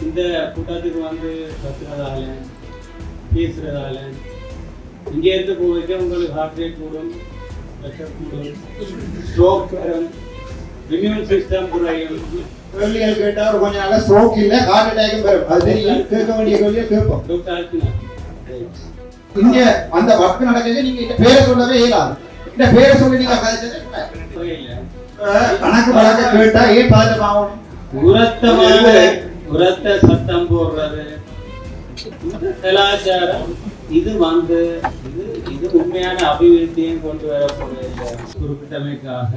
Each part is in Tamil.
இந்த கூட்டத்துக்கு வந்து கத்துறதால பேசுறதால இங்கே இருந்து போய்க்க உங்களுக்கு ஹார்ட் ரேட் கூடும், ப்ரெஷர் கூடும், ஸ்ட்ரோக் வரும், இம்யூன் சிஸ்டம் குறையும். கேள்விகள் கேட்டால் கொஞ்ச நாள் ஸ்ட்ரோக் இல்லை, ஹார்ட் அட்டாக்கும் வரும். அது தெரியும், கேட்க வேண்டிய கேள்வியை கேட்போம். இங்க அந்த வர்க்கு நடக்குது, நீங்க இந்த பேரை சொல்லவே இயலாது. இந்த பேரை சொல்லி நீங்க கணக்கு வழக்க கேட்டா ஏன் பாதமாகணும்? உரத்த சத்தம் போடுறது கலாச்சாரம் இது வந்து இது உண்மையான அபிவிருத்தியும் கொண்டு வரக்கூடிய குறிப்பிட்டமைக்காக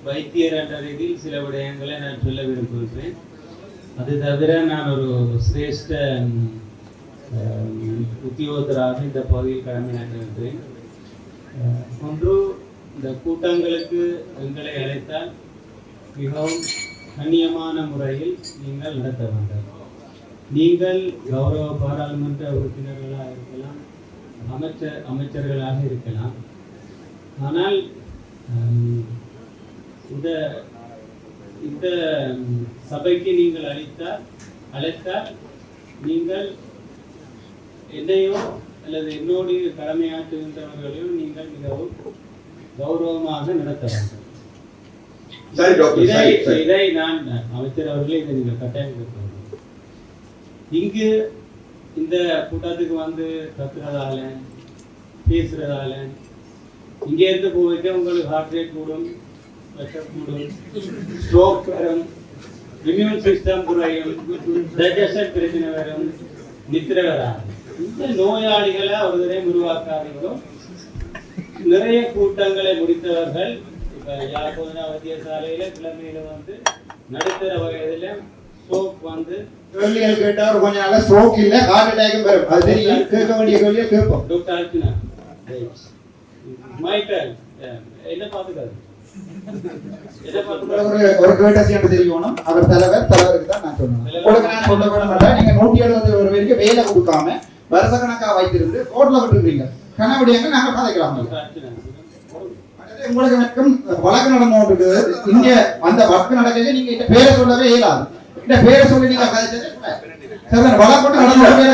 வைத்தியர் என்ற ரீதியில் சில விடயங்களை நான் சொல்ல விரும்புகிறேன். அது தவிர நான் ஒரு சிரேஷ்ட உத்தியோகத்தராக இந்த பகுதியில் கடமையாற்றுகிறேன். ஒன்று, இந்த கூட்டங்களுக்கு எங்களை அழைத்தால் மிகவும் கண்ணியமான முறையில் நீங்கள் நடத்த வேண்டும். நீங்கள் கௌரவ பாராளுமன்ற உறுப்பினர்களாக இருக்கலாம், அமைச்சர்களாக இருக்கலாம். ஆனால் இந்த சபைக்கு நீங்கள் அழைத்தால் நீங்கள் என்னையோ அல்லது என்னோடு கடமையாற்றுகின்றவர்களையோ நீங்கள் மிகவும் கௌரவமாக நடத்த வேண்டும். இதை நான் அமைச்சர் அவர்களே இதை நீங்கள் கட்டாயம் கொடுக்க வேண்டும். இங்கு இந்த கூட்டத்துக்கு வந்து கத்துறதால பேசுறதால இங்கே இருந்து போய்க்க உங்களுக்கு ஹார்ட் ரேட் கூடும், ப்ரெஷர் கூடும், ஸ்ட்ரோக் வரும், இம்யூன் சிஸ்டம் குறையும், டைஜஷன் பிரச்சனை வரும், நித்திரை வராது. இந்த நோயாளிகளை ஒரு தடவை உருவாக்காதீங்க. நிறைய கூட்டங்களை முடித்தவர்கள் இப்ப யாழ்ப்பாண வைத்தியசாலையில கிழமையில வந்து நடுத்தர வயதுல ஸ்ட்ரோக் வந்து கேள்விகள் கேட்டால் கொஞ்ச நாள் ஸ்ட்ரோக் இல்லை, ஹார்ட் அட்டாக்கும் வரும். அது தெரியும், கேட்க வேண்டிய கேள்வியை கேட்போம். டாக்டர் அர்ச்சனா மைக்கேல் என்ன பாத்துக்காது ஒரு கேட்டசியாண்டு தெரியணும். அவர் தலைவருக்கு தான் நான் சொன்னேன். உங்களுக்கு நான் சொல்ல கூட மாட்டேன். நீங்க 171 பேருக்கு வேலை கொடுக்காம வருஷக்கணக்கா வைத்திருந்து ரோட்ல விட்டுருக்கீங்க. கனவடியாங்க நாங்க பாதைக்கலாம். உங்களுக்கு வணக்கம். வழக்கு நடந்து இருக்குது. இங்க அந்த வழக்கு நடக்குது, நீங்க இந்த பேரை சொல்லவே இயலாது. இந்த பேரை சொல்லி நீங்க வழக்கு நடந்து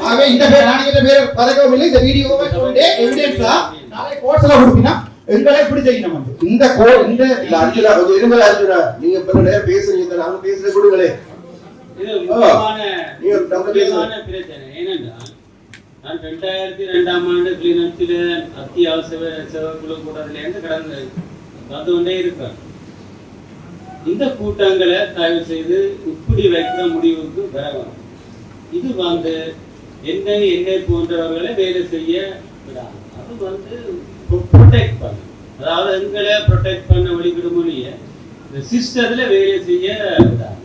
ஆகவே இந்த பேர் நான் இந்த பேரை பதக்கவும் இல்லை. இந்த வீடியோவை எவிடன்ஸா நாளை கோர்ட்ல கொடுப்பீங்கன்னா எங்களை எப்படி செய்யணும்? இந்த அர்ஜுனா அர்ஜுனா நீங்க நேரம் பேசுறீங்க, நாங்க பேசுற கொடுங்களே. பிரச்சனை ஏனென்றால் நான் 2002ஆம் ஆண்டு கிளிநொச்சியில அத்தியாவசிய சேவைக்குழு கூட்டத்திலேருந்து கடந்து வந்து கொண்டே இருக்கேன். இந்த கூட்டங்களை தயவு செய்து இப்படி வைக்கிற முடிவுக்கு வரணும். இது வந்து என்னை போன்றவர்களை வேலை செய்ய விடாது. அது வந்து ப்ரொடெக்ட் பண்ண, அதாவது எங்களை ப்ரொடெக்ட் பண்ண வழிபடுமொழிய இந்த சிஸ்டத்துல வேலை செய்ய விடாது.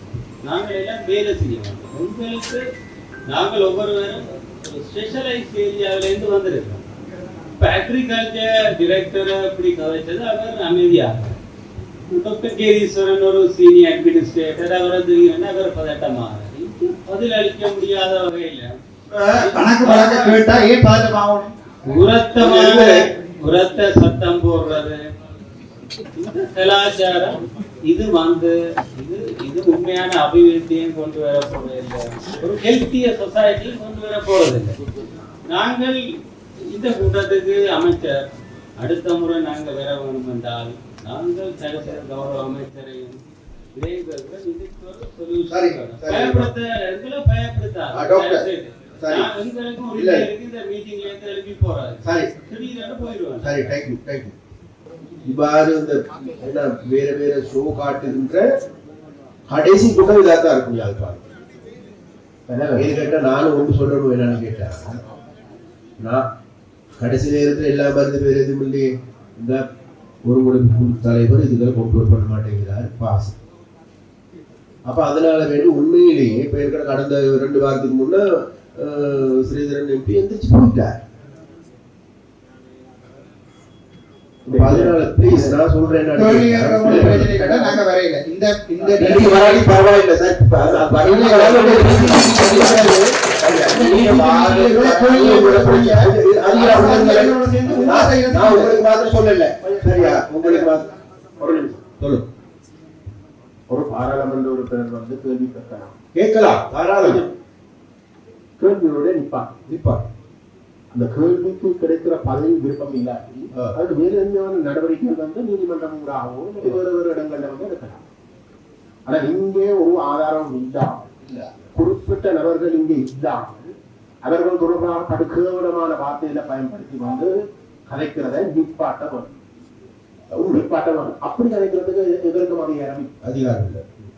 நாங்கள் எல்லாம் வேலை செய்ய மாட்டோம். உங்களுக்கு நாங்கள் ஒவ்வொருவரும் ஸ்பெஷலைஸ் ஏரியாவிலேருந்து வந்திருக்கோம். இப்போ அக்ரிகல்ச்சர் டிரெக்டரை இப்படி கவனிச்சது அவர் அமைதியாக. டாக்டர் கேதீஸ்வரன் ஒரு சீனியர் அட்மினிஸ்ட்ரேட்டர், அவர் வந்து அவர் பதட்டமாக பதில் அளிக்க முடியாத வகையில் கணக்கு வழக்க கேட்டா ஏன் பாதமாகணும்? உரத்த சத்தம் போடுறது கலாச்சாரம் இது வந்து இது உண்மையான அபிவிருத்தியும் கொண்டு வர போறதில்லை, ஒரு ஹெல்த்திய சொசைட்டியும் கொண்டு வர போறதில்லை. நாங்கள் இந்த கூட்டத்துக்கு அமைச்சர் அடுத்த முறை நாங்கள் வர வேணும் என்றால் நாங்கள் சகசர கௌரவ அமைச்சரையும் இவ்வாறு இந்த வேற வேற ஷோ காட்டுகின்ற கடைசி கூட்டம் இதாத்தான் இருக்கும். யாழ்ப்பாணம் கேட்டா நானும் ஒன்று சொல்லணும் என்னன்னு கேட்டேன். நான் கடைசி நேரத்தில் எல்லா மருந்து பேர் எதுவும் இல்லையே, இந்த ஒரு முறைக்கு தலைவர் இதுகளை கொண்டு பண்ண மாட்டேங்கிறார் பாஸ். அப்ப அதனால வேண்டி உண்மையிலேயே இப்ப இருக்கிற கடந்த 2 வாரத்துக்கு முன்ன ஸ்ரீதரன் எம்பி எந்திரிச்சு போயிட்டார். அதனால ப்ளீஸ் நான் சொல்றேன், நாங்க வரையில இந்த வராடி பரவாயில்லை சார். உங்களுக்கு மாத்திரம் சொல்லல, சரியா? உங்களுக்கு சொல்லு. ஒரு பாராளுமன்ற உறுப்பினர் வந்து கேள்வி கேட்கலாம், கேட்கலாம் தாராளம் கேள்வியோட நிப்பார். அந்த கேள்விக்கு கிடைக்கிற பதில் விருப்பம் இல்லாட்டி அது வேறு எந்த நடவடிக்கைகள் வந்து நீதிமன்றம் ஊடாகவோ இல்லை வேறு வேறு இடங்கள்ல வந்து எடுக்கலாம். ஆனா இங்கே ஒரு ஆதாரம் இல்லாமல் குறிப்பிட்ட நபர்கள் இங்கே இல்லாமல் அவர்கள் தொடர்பாக படுகேவலமான வார்த்தையில பயன்படுத்தி வந்து கதைக்கிறத நிப்பாட்ட வரும். அப்படி கதைக்கிறதுக்கு எதற்கும் அதிகாரம் இல்லை.